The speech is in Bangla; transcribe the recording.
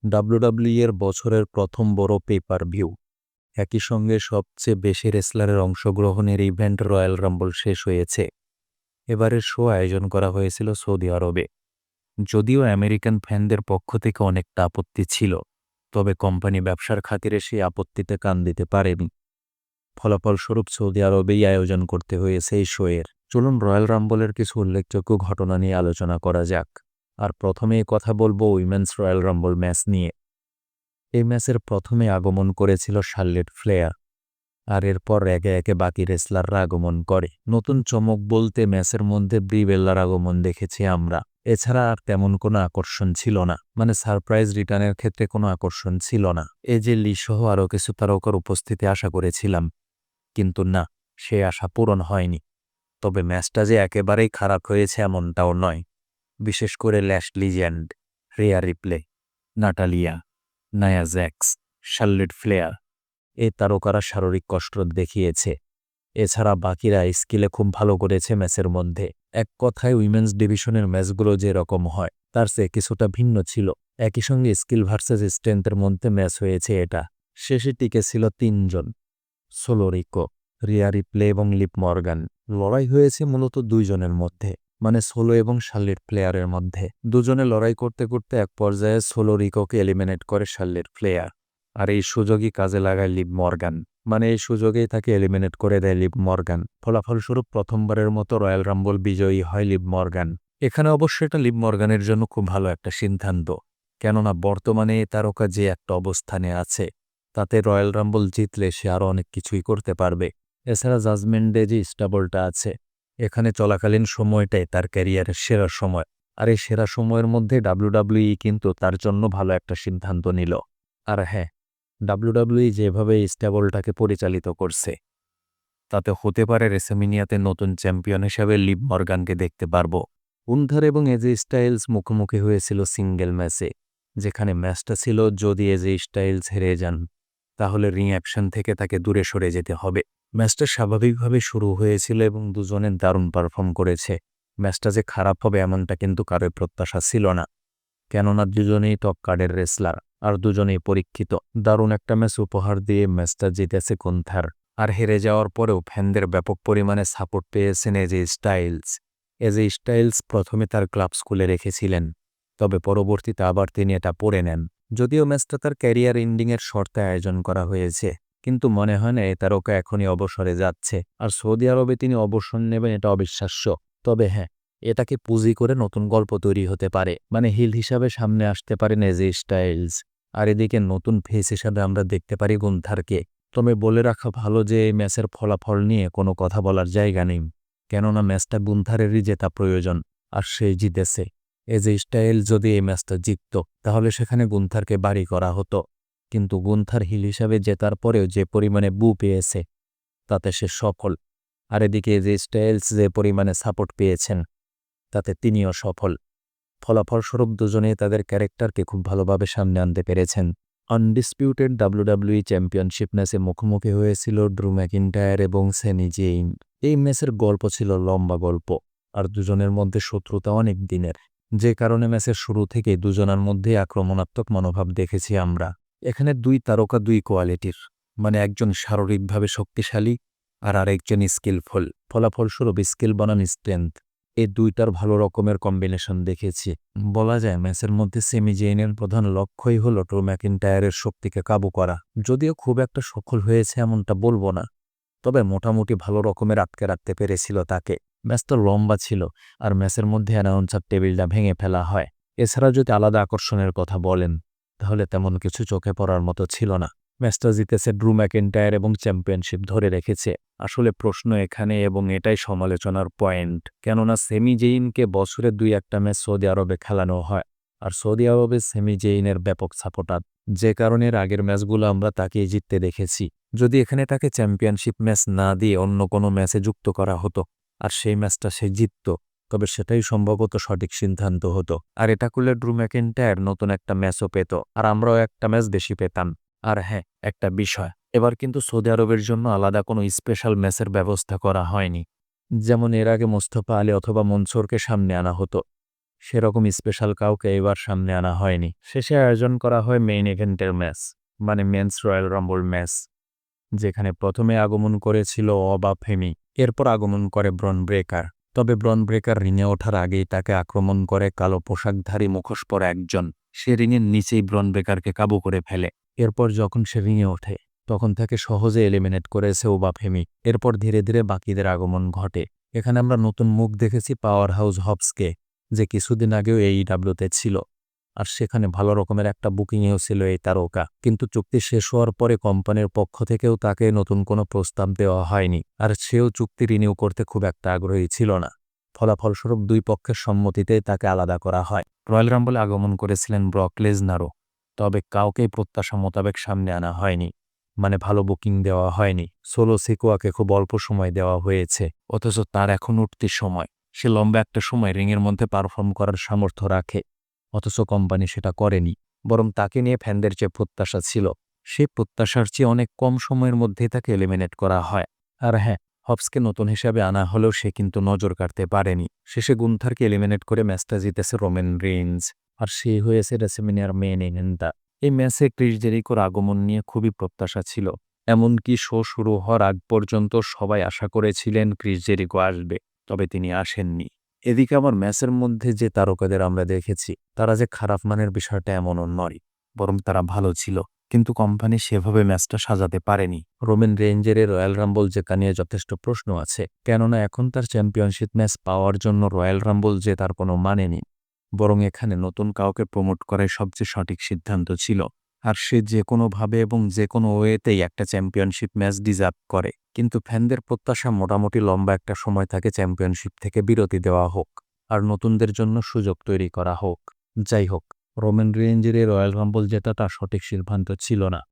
ডাব্লিউডাব্লিউই এর বছরের প্রথম বড় পেপার ভিউ। একই সঙ্গে সবচেয়ে বেশি রেসলারের অংশগ্রহণের ইভেন্ট রয়্যাল রাম্বল শেষ হয়েছে। এবারের শো আয়োজন করা হয়েছিল সৌদি আরবে। যদিও আমেরিকান ফ্যানদের পক্ষ থেকে অনেকটা আপত্তি ছিল, তবে কোম্পানি ব্যবসার খাতিরে সেই আপত্তিতে কান দিতে পারেনি। ফলাফলস্বরূপ সৌদি আরবেই আয়োজন করতে হয়েছে এই শো এর। চলুন রয়্যাল রাম্বলের কিছু উল্লেখযোগ্য ঘটনা নিয়ে আলোচনা করা যাক। আর প্রথমে কথা বলবো উইমেন্স রয়্যাল রাম্বল ম্যাচ নিয়ে। এই ম্যাচের প্রথমে আগমন করেছিল শার্লেট ফ্লেয়ার, আর এরপর একে একে বাকি রেসলাররা আগমন করে। নতুন চমক বলতে ম্যাচের মধ্যে ব্রি বেল্লার আগমন দেখেছি আমরা। এছাড়া আর তেমন কোনো আকর্ষণ ছিল না, মানে সারপ্রাইজ রিটার্নের ক্ষেত্রে কোনো আকর্ষণ ছিল না। এই যে লি সহ আরও কিছু তারকার উপস্থিতি আশা করেছিলাম, কিন্তু না, সে আশা পূরণ হয়নি। তবে ম্যাচটা যে একেবারেই খারাপ হয়েছে এমনটাও নয়। বিশেষ করে Lash Legend, Rhea Ripley, Natalya, Nia Jax, Charlotte Flair এই তারকারা শারীরিক কসরত দেখিয়েছে। এছাড়া বাকিরা স্কিলে খুব ভালো করেছে ম্যাচের মধ্যে। এক কথায় উইমেন্স ডিভিশনের ম্যাচগুলো যে রকম হয় তার চেয়ে কিছুটা ভিন্ন ছিল। একই সঙ্গে স্কিল ভার্সেস স্ট্রেংথের মধ্যে ম্যাচ হয়েছে এটা। শেষে টিকে ছিল ৩ জন, সোলো রিকো, রিয়া রিপ্লে এবং লিপ মর্গান। লড়াই হয়েছে মূলত ২ জনের মধ্যে, মানে সোলো এবং শার্লেট ফ্লেয়ারের মধ্যে। দুজনে লড়াই করতে করতে এক পর্যায়ে সোলো রিকোকে এলিমিনেট করে শার্লেট ফ্লেয়ার, আর এই সুযোগই কাজে লাগায় লিভ মর্গান, মানে এই সুযোগেই তাকে এলিমিনেট করে দেয় লিভ মর্গান। ফলাফলস্বরূপ প্রথমবারের মতো রয়্যাল রাম্বল বিজয়ী হয় লিভ মর্গান। এখানে অবশ্য এটা লিভ মর্গানের জন্য খুব ভালো একটা সিদ্ধান্ত, কেননা বর্তমানে এই তারকা যে একটা অবস্থানে আছে তাতে রয়্যাল রাম্বল জিতলে সে আরও অনেক কিছুই করতে পারবে। এছাড়া জাজমেন্ট ডে যে স্টাবলটা আছে, এখানে চলাকালীন সময়টাই তার ক্যারিয়ারের সেরা সময়, আর এই সেরা সময়ের মধ্যে ডাব্লিউডাব্লিউই কিন্তু তার জন্য ভালো একটা সিদ্ধান্ত নিল। আর হ্যাঁ, ডাব্লিউডাব্লিউই যেভাবে স্ট্যাবলটাকে পরিচালিত করছে তাতে হতে পারে রেসেমিনিয়াতে নতুন চ্যাম্পিয়ন হিসেবে লিভ মর্গানকে দেখতে পারব। গুন্থার এবং এজে স্টাইলস মুখোমুখি হয়েছিল সিঙ্গেল ম্যাচে, যেখানে ম্যাচটা ছিল যদি এজে স্টাইলস হেরে যান তাহলে রিং অ্যাকশন থেকে তাকে দূরে সরে যেতে হবে। ম্যাচটা স্বাভাবিকভাবে শুরু হয়েছিল এবং দুজনে দারুণ পারফর্ম করেছে। ম্যাচটা যে খারাপ হবে এমনটা কিন্তু কারোর প্রত্যাশা ছিল না, কেননা দুজনেই টপ কার্ডের রেসলার আর দুজনেই পরীক্ষিত। দারুণ একটা ম্যাচ উপহার দিয়ে ম্যাচটা জিতেছে গুন্থার, আর হেরে যাওয়ার পরেও ফ্যানদের ব্যাপক পরিমাণে সাপোর্ট পেয়েছেন এজে স্টাইলস। এজে স্টাইলস প্রথমে তার গ্লাভস খুলে রেখেছিলেন, তবে পরবর্তীতে আবার তিনি এটা পরে নেন। যদিও ম্যাচটা তার ক্যারিয়ার এন্ডিংয়ের শর্তে আয়োজন করা হয়েছে, কিন্তু মনে হয় না এ তারকা এখনই অবসরে যাচ্ছে, আর সৌদি আরবে তিনি অবসর নেবেন এটা অবিশ্বাস্য। তবে হ্যাঁ, এটাকে পুঁজি করে নতুন গল্প তৈরি হতে পারে, মানে হিল হিসাবে সামনে আসতে পারেন এজে স্টাইলস, আর এদিকে নতুন ফেস হিসাবে আমরা দেখতে পারি গুন্থারকে। তবে বলে রাখা ভালো যে এই ম্যাচের ফলাফল নিয়ে কোনো কথা বলার জায়গা নেই, কেননা ম্যাচটা গুন্থারেরই জেতা প্রয়োজন, আর সে জিতেছে। এজে স্টাইল যদি এই ম্যাচটা জিতত তাহলে সেখানে গুন্থারকে বাড়ি করা হতো, কিন্তু গুন্থার হিল হিসাবে জেতার পরেও যে পরিমাণে বু পেয়েছে তাতে সে সফল। আর এদিকে এজে স্টাইলস যে পরিমাণে সাপোর্ট পেয়েছেন তাতে তিনিও সফল। ফলাফলস্বরূপ দুজনেই তাদের ক্যারেক্টারকে খুব ভালোভাবে সামনে আনতে পেরেছেন। আনডিসপিউটেড ডাব্লিউডাব্লিউই চ্যাম্পিয়নশিপ ম্যাচে মুখোমুখি হয়েছিল ড্রু ম্যাকিন্টায়ার এবং স্যামি জেইন। এই ম্যাচের গল্প ছিল লম্বা গল্প, আর দুজনের মধ্যে শত্রুতা অনেক দিনের, যে কারণে ম্যাচের শুরু থেকে দুজনের মধ্যে আক্রমণাত্মক মনোভাব দেখেছি আমরা। এখানে দুই তারকা দুই কোয়ালিটির, মানে একজন শারীরিকভাবে শক্তিশালী আর আরেকজন স্কিলফুল। ফলাফলস্বরূপ স্কিল বনাম স্ট্রেংথ এই দুইটার ভালো রকমের কম্বিনেশন দেখেছি। বলা যায় ম্যাচের মধ্যে সেমি জেইনের প্রধান লক্ষ্যই হলো ড্রু ম্যাকিন্টায়ারের শক্তিকে কাবু করা। যদিও খুব একটা সফল হয়েছে এমনটা বলবো না, তবে মোটামুটি ভালো রকমের আটকে রাখতে পেরেছিল তাকে। ম্যাচটা লম্বা ছিল, আর ম্যাচের মধ্যে অ্যানাউন্সার টেবিলটা ভেঙে ফেলা হয়। এছাড়া যদি আলাদা আকর্ষণের কথা বলেন তাহলে তেমন কিছু চোখে পড়ার মতো ছিল না। ম্যাচটা জিতেছে ড্রু ম্যাকিন্টায়ার এবং চ্যাম্পিয়নশিপ ধরে রেখেছে। আসলে প্রশ্ন এখানে, এবং এটাই সমালোচনার পয়েন্ট, কেননা সেমি জেইনকে বছরে ২-১টা ম্যাচ সৌদি আরবে খেলানো হয়, আর সৌদি আরবে সেমি জেইনের ব্যাপক সাপোর্টার, যে কারণে আগের ম্যাচগুলো আমরা তাকেই জিততে দেখেছি। যদি এখানে তাকে চ্যাম্পিয়নশিপ ম্যাচ না দিয়ে অন্য কোনো ম্যাচে যুক্ত করা হতো আর সেই ম্যাচটা সে জিতত, তবে সেটাই সম্ভবত সঠিক সিদ্ধান্ত হতো। আর এটা করলে ড্রু ম্যাকিন্টায়ার নতুন একটা ম্যাচও পেত, আর আমরাও একটা ম্যাচ বেশি পেতাম। আর হ্যাঁ, একটা বিষয়, এবার কিন্তু সৌদি আরবের জন্য আলাদা কোনো স্পেশাল ম্যাচের ব্যবস্থা করা হয়নি। যেমন এর আগে মোস্তফা আলী অথবা মনসুরকে সামনে আনা হতো, সেরকম স্পেশাল কাউকে এবার সামনে আনা হয়নি। শেষে আয়োজন করা হয় মেইন ইভেন্টের ম্যাচ, মানে মেন্স রয়্যাল রাম্বল ম্যাচ, যেখানে প্রথমে আগমন করেছিল অবা ফেমি, এরপর আগমন করে ব্রন ব্রেকার। তবে ব্রন ব্রেকার রিংয়ে ওঠার আগেই তাকে আক্রমণ করে কালো পোশাকধারী মুখোশ পরা একজন। সে রিংয়ের নিচেই ব্রন ব্রেকারকে কাবু করে ফেলে। এরপর যখন সে রিংয়ে ওঠে তখন তাকে সহজে এলিমিনেট করেছে ওবা ফেমি। এরপর ধীরে ধীরে বাকিদের আগমন ঘটে। এখানে আমরা নতুন মুখ দেখেছি পাওয়ার হাউস হবসকে, যে কিছুদিন আগেও AEW-তে ছিল, আর সেখানে ভালো রকমের একটা বুকিংয়েও ছিল এই তারকা। কিন্তু চুক্তি শেষ হওয়ার পরে কোম্পানির পক্ষ থেকেও তাকে নতুন কোনো প্রস্তাব দেওয়া হয়নি, আর সেও চুক্তি রিনিউ করতে খুব একটা আগ্রহী ছিল না। ফলাফলস্বরূপ দুই পক্ষের সম্মতিতে তাকে আলাদা করা হয়। রয়্যাল রাম্বলে আগমন করেছিলেন ব্রক লেসনারও, তবে কাউকেই প্রত্যাশা মোতাবেক সামনে আনা হয়নি, মানে ভালো বুকিং দেওয়া হয়নি। সোলো সিকোয়াকে খুব অল্প সময় দেওয়া হয়েছে, অথচ তার এখন উঠতি সময়। সে লম্বা একটা সময় রিংয়ের মধ্যে পারফর্ম করার সামর্থ্য রাখে, অথচ কোম্পানি সেটা করেনি। বরং তাকে নিয়ে ফ্যানদের যে প্রত্যাশা ছিল, সেই প্রত্যাশার চেয়ে অনেক কম সময়ের মধ্যেই তাকে এলিমিনেট করা হয়। আর হ্যাঁ, হবসকে নতুন হিসাবে আনা হলেও সে কিন্তু নজর কাড়তে পারেনি। শেষে গুন্থারকে এলিমিনেট করে ম্যাচটা জিতেছে রোমান রেইনস, আর সে হয়েছে রেসলম্যানিয়ার মেইন ইভেন্টটা। এই ম্যাচে ক্রিস জেরিকোর আগমন নিয়ে খুবই প্রত্যাশা ছিল। এমনকি শো শুরু হওয়ার আগ পর্যন্ত সবাই আশা করেছিলেন ক্রিস জেরিকো আসবে, তবে তিনি আসেননি। এদিকে আবার ম্যাচের মধ্যে যে তারকাদের আমরা দেখেছি, তারা যে খারাপ মানের বিষয়টা এমনও নয়, বরং তারা ভালো ছিল। কিন্তু কোম্পানি সেভাবে ম্যাচটা সাজাতে পারেনি। রোমান রেঞ্জের রয়্যাল রাম্বল জেতা নিয়ে যথেষ্ট প্রশ্ন আছে, কেননা এখন তার চ্যাম্পিয়নশিপ ম্যাচ পাওয়ার জন্য রয়্যাল রাম্বল জেতার কোনো মানে নেই। বরং এখানে নতুন কাউকে প্রমোট করাই সবচেয়ে সঠিক সিদ্ধান্ত ছিল। আর সে যে কোনোভাবে এবং যে কোনো ওয়েতেই একটা চ্যাম্পিয়নশিপ ম্যাচ ডিজার্ভ করে। কিন্তু ফ্যানদের প্রত্যাশা মোটামুটি লম্বা একটা সময় তাকে চ্যাম্পিয়নশিপ থেকে বিরতি দেওয়া হোক, আর নতুনদের জন্য সুযোগ তৈরি করা হোক। যাই হোক, রোমান রেঞ্জের রয়্যাল রাম্বল জেতাটা সঠিক সিদ্ধান্ত ছিল না।